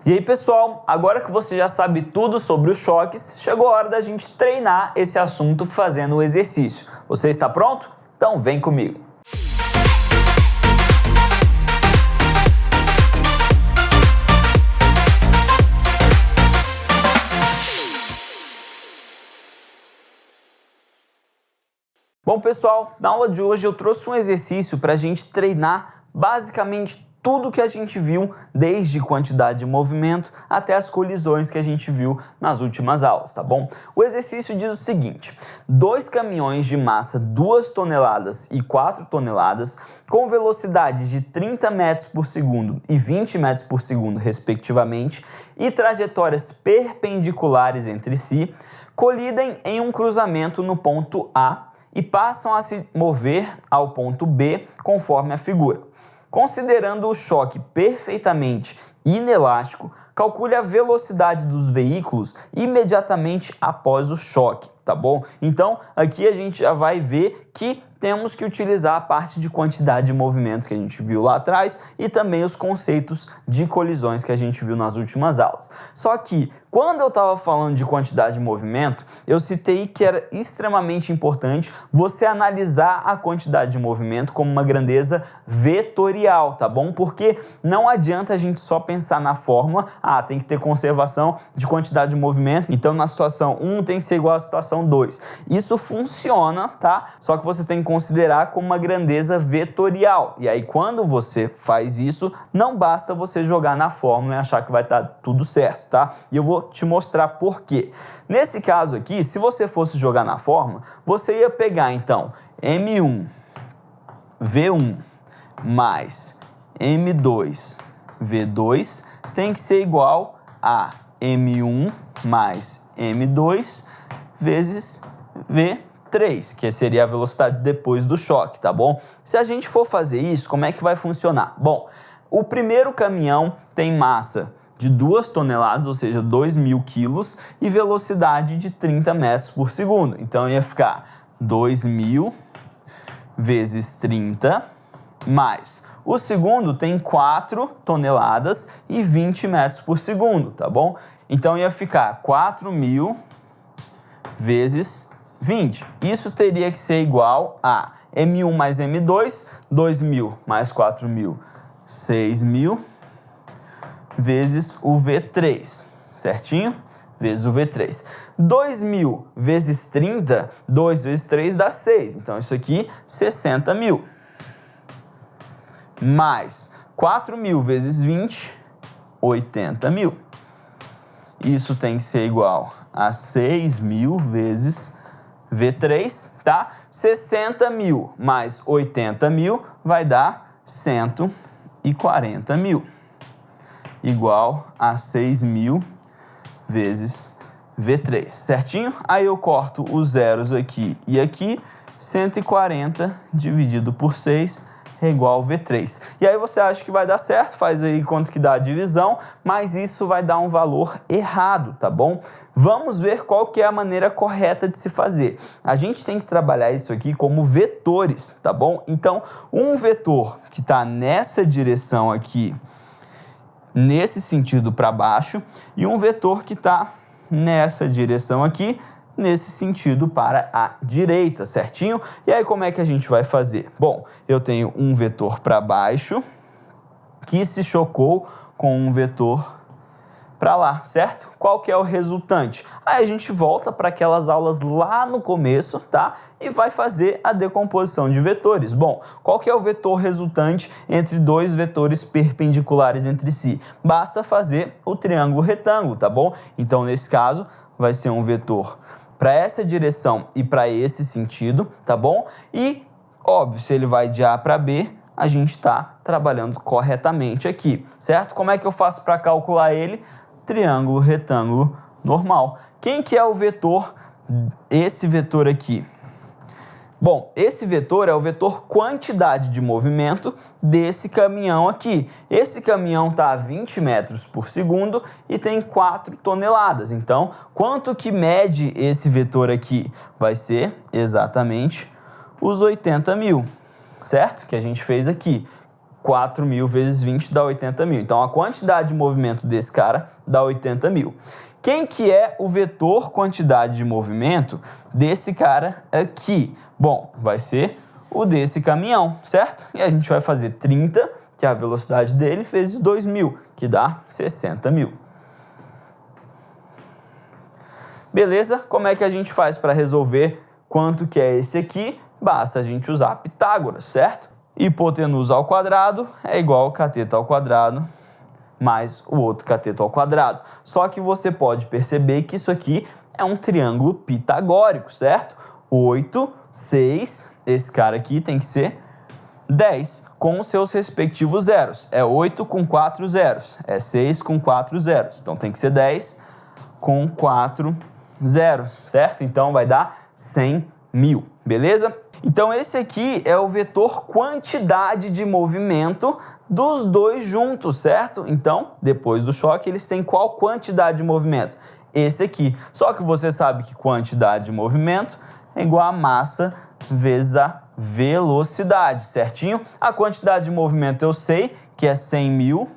E aí, pessoal, agora que você já sabe tudo sobre os choques, chegou a hora da gente treinar esse assunto fazendo o exercício. Você está pronto? Então vem comigo! Bom, pessoal, na aula de hoje eu trouxe um exercício para a gente treinar basicamente tudo que a gente viu, desde quantidade de movimento até as colisões que a gente viu nas últimas aulas, tá bom? O exercício diz o seguinte: 2 caminhões de massa 2 toneladas e 4 toneladas, com velocidades de 30 metros por segundo e 20 metros por segundo, respectivamente, e trajetórias perpendiculares entre si, colidem em um cruzamento no ponto A e passam a se mover ao ponto B conforme a figura. Considerando o choque perfeitamente inelástico, calcule a velocidade dos veículos imediatamente após o choque, tá bom? Então, aqui a gente já vai ver que temos que utilizar a parte de quantidade de movimento que a gente viu lá atrás e também os conceitos de colisões que a gente viu nas últimas aulas. Só que, quando eu estava falando de quantidade de movimento, eu citei que era extremamente importante você analisar a quantidade de movimento como uma grandeza vetorial, tá bom? Porque não adianta a gente só pensar na fórmula, tem que ter conservação de quantidade de movimento, então na situação 1 tem que ser igual à situação 2. Isso funciona, tá? Só que você tem que considerar como uma grandeza vetorial. E aí, quando você faz isso, não basta você jogar na fórmula e achar que vai estar tudo certo, tá? E eu vou te mostrar por quê. Nesse caso aqui, se você fosse jogar na fórmula, você ia pegar, então, M1, V1 mais M2, V2 tem que ser igual a M1 mais M2 vezes V3, que seria a velocidade depois do choque, tá bom? Se a gente for fazer isso, como é que vai funcionar? Bom, o primeiro caminhão tem massa de 2 toneladas, ou seja, 2.000 quilos, e velocidade de 30 metros por segundo. Então ia ficar 2.000 vezes 30 mais. O segundo tem 4 toneladas e 20 metros por segundo, tá bom? Então ia ficar 4.000 vezes 20. Isso teria que ser igual a M1 mais M2, 2.000 mais 4.000, 6.000, vezes o V3, certinho? Vezes o V3. 2.000 vezes 30, 2 vezes 3 dá 6. Então, isso aqui, 60.000. Mais 4.000 vezes 20, 80.000. Isso tem que ser igual a 6.000 vezes V3, tá? 60.000 mais 80.000 vai dar 140.000. Igual a 6.000 vezes V3, certinho? Aí eu corto os zeros aqui e aqui, 140 dividido por 6 é igual a V3. E aí você acha que vai dar certo, faz aí quanto que dá a divisão, mas isso vai dar um valor errado, tá bom? Vamos ver qual que é a maneira correta de se fazer. A gente tem que trabalhar isso aqui como vetores, tá bom? Então, um vetor que está nessa direção aqui, nesse sentido para baixo, e um vetor que está nessa direção aqui, nesse sentido para a direita, certinho? E aí como é que a gente vai fazer? Bom, eu tenho um vetor para baixo que se chocou com um vetor para lá, certo? Qual que é o resultante? Aí a gente volta para aquelas aulas lá no começo, tá? E vai fazer a decomposição de vetores. Bom, qual que é o vetor resultante entre 2 vetores perpendiculares entre si? Basta fazer o triângulo retângulo, tá bom? Então, nesse caso, vai ser um vetor para essa direção e para esse sentido, tá bom? E, óbvio, se ele vai de A para B, a gente está trabalhando corretamente aqui, certo? Como é que eu faço para calcular ele? Triângulo retângulo normal. Quem que é o vetor? Esse vetor aqui. Bom, esse vetor é o vetor quantidade de movimento desse caminhão aqui. Esse caminhão está a 20 metros por segundo e tem 4 toneladas. Então, quanto que mede esse vetor aqui? Vai ser exatamente os 80.000, certo? Que a gente fez aqui. 4.000 vezes 20 dá 80.000. Então, a quantidade de movimento desse cara dá 80.000. Quem que é o vetor quantidade de movimento desse cara aqui? Bom, vai ser o desse caminhão, certo? E a gente vai fazer 30, que é a velocidade dele, vezes 2.000, que dá 60.000. Beleza? Como é que a gente faz para resolver quanto que é esse aqui? Basta a gente usar Pitágoras, certo? Hipotenusa ao quadrado é igual a cateto ao quadrado mais o outro cateto ao quadrado. Só que você pode perceber que isso aqui é um triângulo pitagórico, certo? 8, 6, esse cara aqui tem que ser 10, com os seus respectivos zeros. É 8 com 4 zeros, é 6 com 4 zeros. Então tem que ser 10 com 4 zeros, certo? Então vai dar 100.000, beleza? Então esse aqui é o vetor quantidade de movimento dos dois juntos, certo? Então, depois do choque, eles têm qual quantidade de movimento? Esse aqui. Só que você sabe que quantidade de movimento é igual a massa vezes a velocidade, certinho? A quantidade de movimento eu sei que é 100.000.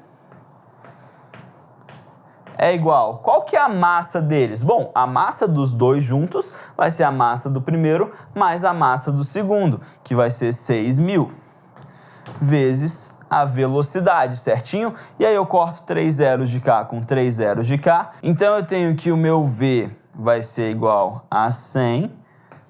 É igual. Qual que é a massa deles? Bom, a massa dos dois juntos vai ser a massa do primeiro mais a massa do segundo, que vai ser 6.000 vezes a velocidade, certinho? E aí eu corto 3 zeros de cá com 3 zeros de cá. Então eu tenho que o meu V vai ser igual a 100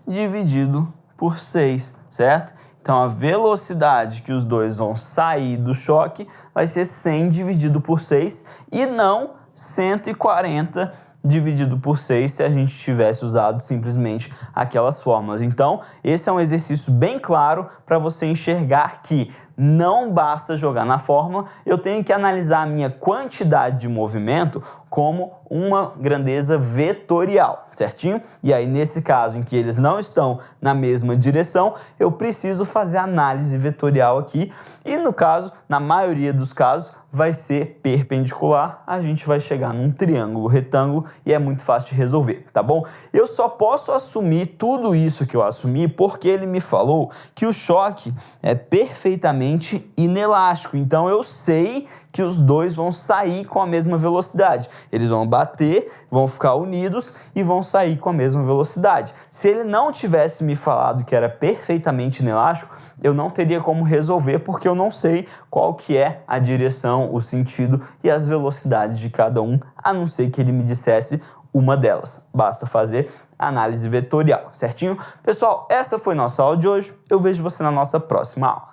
dividido por 6, certo? Então a velocidade que os dois vão sair do choque vai ser 100 dividido por 6 e não 140 dividido por 6 se a gente tivesse usado simplesmente aquelas fórmulas. Então, esse é um exercício bem claro para você enxergar que não basta jogar na fórmula, eu tenho que analisar a minha quantidade de movimento como uma grandeza vetorial, certinho? E aí, nesse caso em que eles não estão na mesma direção, eu preciso fazer análise vetorial aqui. E no caso, na maioria dos casos, vai ser perpendicular. A gente vai chegar num triângulo retângulo e é muito fácil de resolver, tá bom? Eu só posso assumir tudo isso que eu assumi porque ele me falou que o choque é perfeitamente inelástico. Então eu sei que os dois vão sair com a mesma velocidade. Eles vão bater, vão ficar unidos e vão sair com a mesma velocidade. Se ele não tivesse me falado que era perfeitamente inelástico, eu não teria como resolver porque eu não sei qual que é a direção, o sentido e as velocidades de cada um, a não ser que ele me dissesse uma delas. Basta fazer análise vetorial, certinho? Pessoal, essa foi nossa aula de hoje. Eu vejo você na nossa próxima aula.